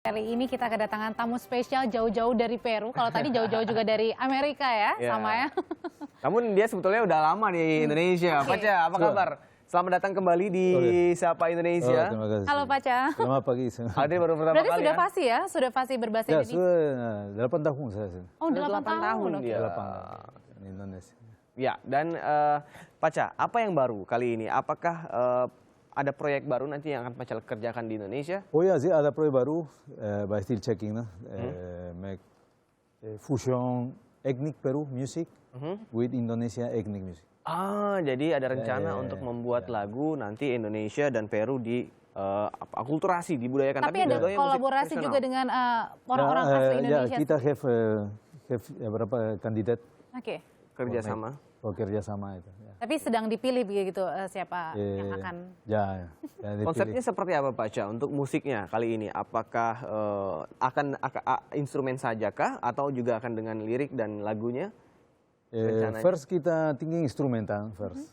Kali ini kita kedatangan tamu spesial jauh-jauh dari Peru. Kalau tadi jauh-jauh juga dari Amerika ya, sama ya. Namun dia sebetulnya udah lama di Indonesia. Paca, apa kabar? Selamat datang kembali di Sapa Indonesia. Terima kasih. Halo Paca. Selamat pagi. Hadir baru pertama Berarti kali sudah ya? fasih ya? Sudah fasih berbahasa Ya, Indonesia? sudah 8 tahun saya. Oh, 8 tahun. Oke. ya. 8 di Indonesia. Ya, dan Paca, apa yang baru kali ini? Apakah ada proyek baru nanti yang akan Paca kerjakan di Indonesia? Oh ya, sih ada proyek baru, by still checking, nah, make fusion ethnic Peru music with Indonesia ethnic music. Ah, jadi ada rencana untuk membuat lagu nanti Indonesia dan Peru di akulturasi, dibudayakan. Tapi ada dua-duanya musik kolaborasi tradisional. juga dengan orang-orang asli Indonesia. Ya, kita have beberapa kandidat Oke. kerjasama. kerja sama itu. Ya. Tapi sedang dipilih begitu siapa yang akan. Ya, dipilih. Konsepnya seperti apa Paca untuk musiknya kali ini? Apakah akan instrumen saja kah atau juga akan dengan lirik dan lagunya? First kita thinking instrumental first.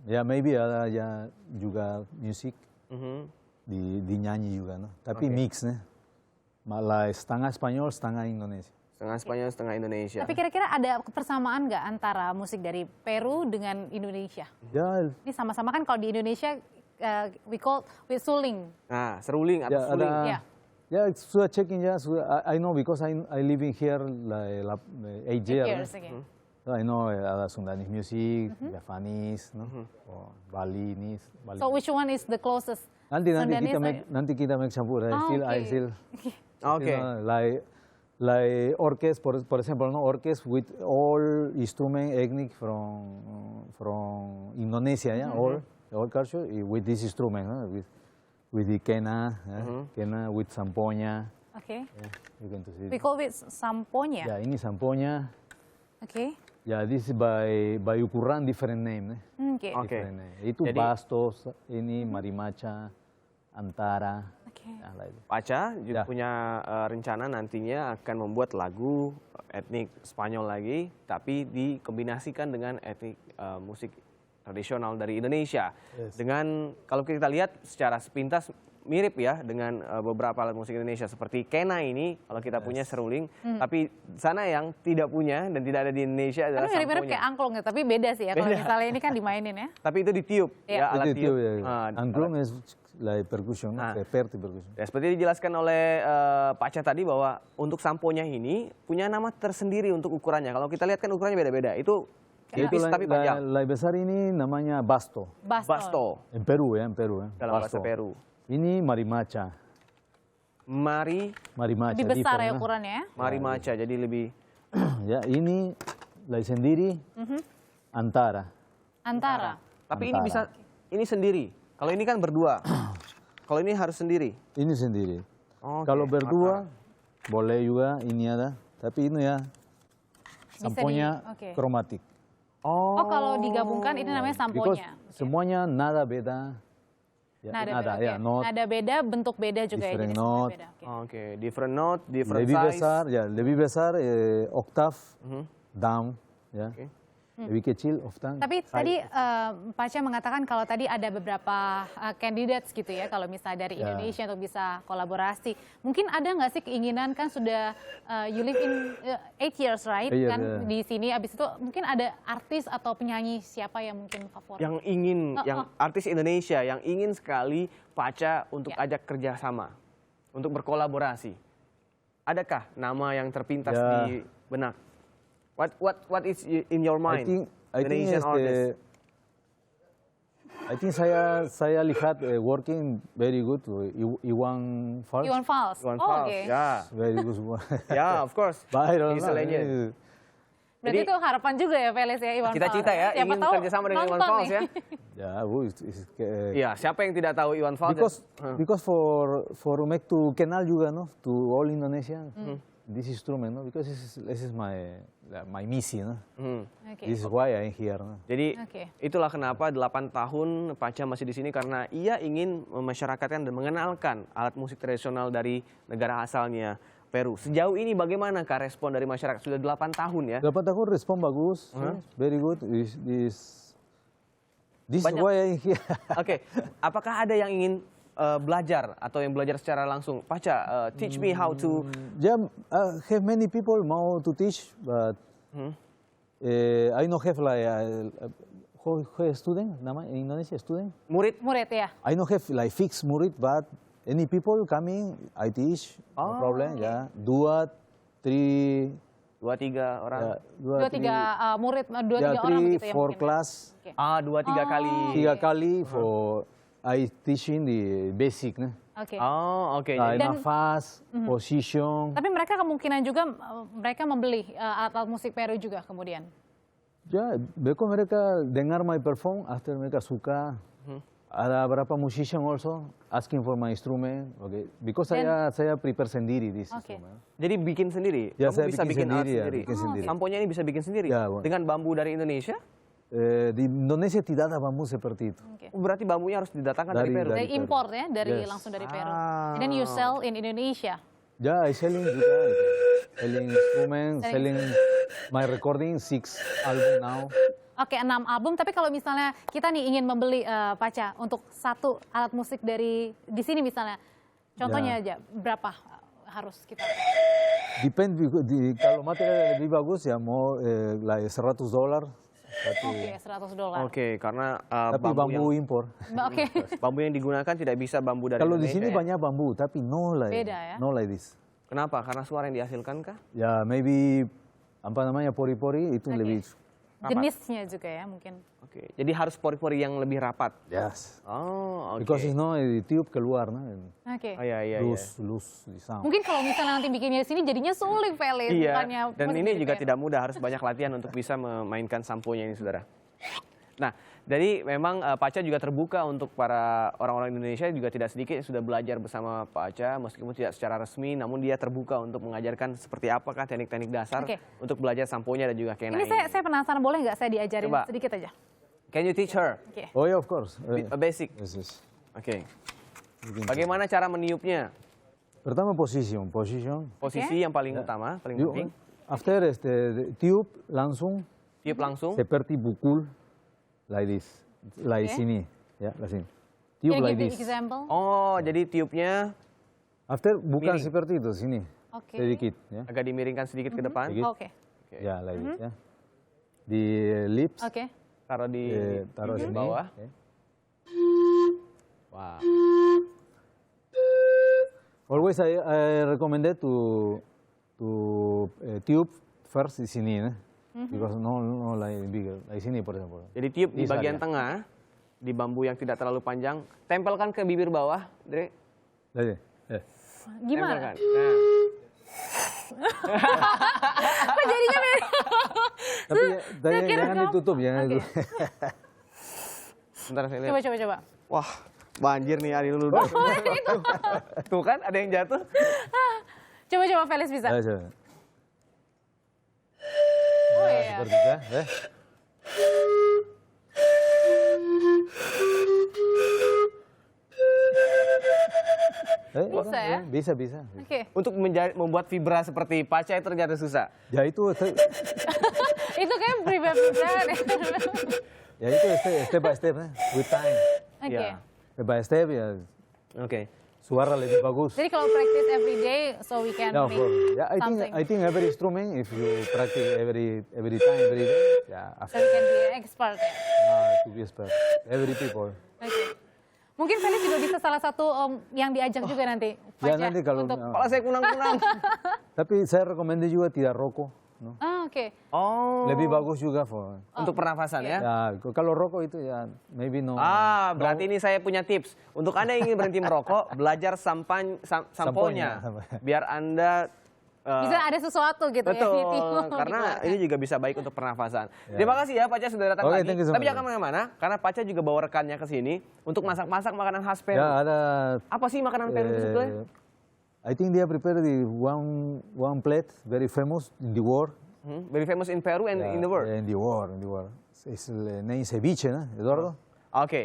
Ya maybe ada ya juga musik dinyanyi juga, no? Tapi mix nih. Malah setengah Spanyol, setengah Indonesia. Setengah Spanyol, setengah Indonesia. Tapi kira-kira ada persamaan nggak antara musik dari Peru dengan Indonesia? Ya, Ini sama-sama kan kalau di Indonesia we call with suling. Nah, seruling atau ya suling. ada. Ya. Ya, sudah checking ya. I know because I living here like 8 years. Okay. So I know ada Sundanese music, Javanese, no? Balinese. So which one is the closest? Nanti Sundanese, kita make campur. I still. Oke. You know, like orchestra, for example, no orchestra with all instrument ethnic from Indonesia, yeah, all culture with this instrument, with the kena, kena with samponya. Okay. Yeah, you can see. We call it samponya. Ya, ini samponya. Okay. Ya, this is by ukuran different name, Okay. Oke. different name. Itu Jadi- bastos, ini marimacha, antara. Okay. Ya, like that. Paca juga Ya. punya rencana nantinya akan membuat lagu etnik Spanyol lagi, tapi dikombinasikan dengan etnik musik tradisional dari Indonesia. Yes. Dengan kalau kita lihat secara sepintas mirip ya dengan beberapa alat musik Indonesia seperti kena ini kalau kita punya seruling, tapi sana yang tidak punya dan tidak ada di Indonesia adalah Tapi mirip-mirip samponya. kayak angklung ya, tapi beda sih ya kalau misalnya ini kan dimainin ya. Tapi itu ditiup Iya. ya alat Itu tiup. ya. Ah, Angklung is like percussion, seperti percussion. Ya, seperti dijelaskan oleh Paca tadi bahwa untuk samponya ini punya nama tersendiri untuk ukurannya. Kalau kita lihat kan ukurannya beda-beda. Itu tipis tapi panjang. La besar ini namanya basto. Basto En Peru ya, dalam bahasa Peru. Ini marimacha. Marimacha. Lebih besar ya different, ukurannya ya. Marimacha jadi lebih Ya, ini la sendiri antara. Antara. tapi ini bisa ini sendiri. Kalau ini kan berdua. Kalau ini harus sendiri. Ini sendiri. Oke, Kalau berdua boleh juga ini ada, tapi ini ya samponya oke. kromatik. Oh, kalau digabungkan ini namanya Because samponya. semuanya nada beda. Ya, Nada beda, ya, oke. note, Nada beda, bentuk beda juga ya. different jenis note. beda. Oke. Oke, different note, different lebih size. besar, ya lebih besar octave, down, ya. Oke. Lebih kecil octave. Tapi tadi Paca mengatakan kalau tadi ada beberapa candidates gitu ya, kalau misalnya dari Indonesia untuk bisa kolaborasi. Mungkin ada nggak sih keinginan, kan sudah you live in 8 years right, 8 years, kan yeah. di sini, abis itu mungkin ada artis atau penyanyi siapa yang mungkin favorit? Yang ingin yang artis Indonesia yang ingin sekali Paca untuk ajak kerjasama, untuk berkolaborasi. Adakah nama yang terpintas Ya. di benak? What is in your mind? I think Indonesian artist. I think saya lihat working very good Iwan Fals. Iwan Fals. Iwan Oh, Fals, oke. ya. Very good semua. Ya, of course. But I don't He's a know. legend. Berarti Jadi- itu harapan juga ya Felis ya, Iwan Fals. Cita-cita ya, Siapa ingin tahu kerjasama dengan Iwan nonton Fals nih. ya. Ya, Iya, siapa yang tidak tahu Iwan Fals? because for make to kenal juga, no, to all Indonesia. This instrument, no, because this is my misi, no. Oke. This is why I'm here, no. Jadi Oke. itulah kenapa 8 tahun Paca masih di sini karena ia ingin memasyarakatkan dan mengenalkan alat musik tradisional dari negara asalnya Peru. Sejauh ini bagaimana Kak respon dari masyarakat? Sudah 8 tahun ya. 8 tahun respon bagus, very good. This is why I'm here. Oke, apakah ada yang ingin belajar atau yang belajar secara langsung? Paca, teach me how to. Yeah, have many people mau to teach, but I don't have like who student nama in Indonesia student. Murid? Murid ya. I don't have like fixed murid, but any people coming, I teach, no problem. Ya, 2, 3, 2-3 orang. ya, 2-3 murid, 2-3 ya, orang 3, gitu ya 4 mungkin. class, Oke. 2-3 kali. 3 kali for I teaching the basic, nah. Oke. Oh, oke. Like Dan- nafas, position. Tapi mereka kemungkinan juga mereka membeli alat musik Peru juga kemudian. Ya, because mereka dengar my perform, after mereka suka. Ada berapa musician also asking for my instrument, okay? Because saya prepare sendiri this Oke. instrument. Jadi bikin sendiri? Ya, Kamu saya bisa bikin bikin alat sendiri, ya, sendiri? bikin sendiri. Samponya ini bisa bikin sendiri? Ya, Bu. Dengan bambu dari Indonesia? Di Indonesia tidak ada bambu seperti itu. Oke. Berarti bambunya harus didatangkan dari Peru? Dari Peru. impor ya, dari Yes. langsung dari Peru. Ah. And then you sell in Indonesia. Ya, I selling juga, selling instrument, selling my recording 6 album now. Oke, 6 album. Tapi kalau misalnya kita nih ingin membeli Paca untuk satu alat musik dari di sini misalnya, contohnya aja berapa harus kita? Depend, kalau material lebih bagus ya mau like $100. Oke, $100. Oke, karena Tapi bambu impor. Oke. bambu yang digunakan tidak bisa bambu dari Kalau di Indonesia. sini ya? banyak bambu, tapi no like, Beda ya? no like this. Kenapa? Karena suara yang dihasilkan kah? Ya, maybe apa namanya pori-pori itu Oke. lebih. Jenisnya juga ya mungkin. Oke, jadi harus pori-pori yang lebih rapat. Yes. Oh, oke. Because it's no the tube keluar, nah, Oke. Oh iya, iya, iya. loose di sound. Mungkin kalau misalnya nanti bikinnya di sini jadinya sulit, Felix. Iya, bukannya dan musik ini di juga Peru. tidak mudah, harus banyak latihan untuk bisa memainkan samponya ini, saudara. Nah, jadi memang Paca juga terbuka untuk para orang-orang Indonesia, juga tidak sedikit yang sudah belajar bersama Paca, meskipun tidak secara resmi, namun dia terbuka untuk mengajarkan seperti apakah teknik-teknik dasar Oke. untuk belajar samponya dan juga kena Ini ini. saya penasaran, boleh nggak saya diajarin Coba. sedikit aja? Can you teach her? Oke. Oh yeah, of course. A basic. Yes, yes. Oke. Bagaimana cara meniupnya? Pertama position. Posisi yang paling utama, paling You- penting. After the tube langsung Tiup langsung. seperti bukul like this, like Oke. sini, ya, like sini. Can Tube you like give the this. example? Oh, jadi tiupnya After bukan Miring. seperti itu, sini, Oke. sedikit, ya, agak dimiringkan sedikit ke depan. Sedikit. Oke. ya, like this, ya. Di lips, Oke. Taruh di taruh bibir sini, bawah. ya. Wah. Always I recommended to tube first di sini, because no like bigger, like sini for example. Jadi tiup di Bisa, bagian ya. tengah, di bambu yang tidak terlalu panjang, tempelkan ke bibir bawah, Dre. Like this, ya. Gimana? Tempelkan. Nah, Kok jadinya beda? Tapi Saya kira jangan kamu- ditutup, jangan Oke. ditutup. sebentar saya lihat. Coba. Wah, banjir nih Ari Lulu. Tuh kan, ada yang jatuh. Coba Felix bisa. Ya, coba. Oh iya. Seperti itu, ya. Bisa, ya? Bisa. Oke. Untuk membuat vibra seperti Paca itu ternyata susah. Ya itu, Itu kayak pribadi deh. ya itu step by step, with time. Oke. Ya. Step by step ya Oke. suara lebih bagus. Jadi kalau practice every day, so we can Ya, of make course. Ya, something. I think every instrument, if you practice every time, every day, ya, So we can be expert ya. to be expert. Every people. Oke. Mungkin Felix juga bisa salah satu yang diajak juga nanti. Ya, Paca, nanti kalau- untuk... Kepala saya kunang-kunang. Tapi saya rekomend juga tidak rokok. No? Oke. Oh. Lebih bagus juga for. Untuk pernafasan ya. Ya, kalau rokok itu ya maybe no. Berarti ini saya punya tips. Untuk Anda yang ingin berhenti merokok, belajar samponya. Samponya. Biar Anda Bisa ada sesuatu gitu ya. betul, ditiup, karena dikeluarkan. ini juga bisa baik untuk pernafasan. Terima kasih ya Paca sudah datang Oke, lagi. thank you so Tapi much. jangan kemana-mana, karena Paca juga bawa rekannya ke sini untuk masak-masak makanan khas Peru. Ya ada. Apa sih makanan Peru itu sebetulnya? I think they prepare the one plate very famous in the world. Very famous in Peru and in the world. In the world. It's name ceviche, ¿no, Eduardo? Oke,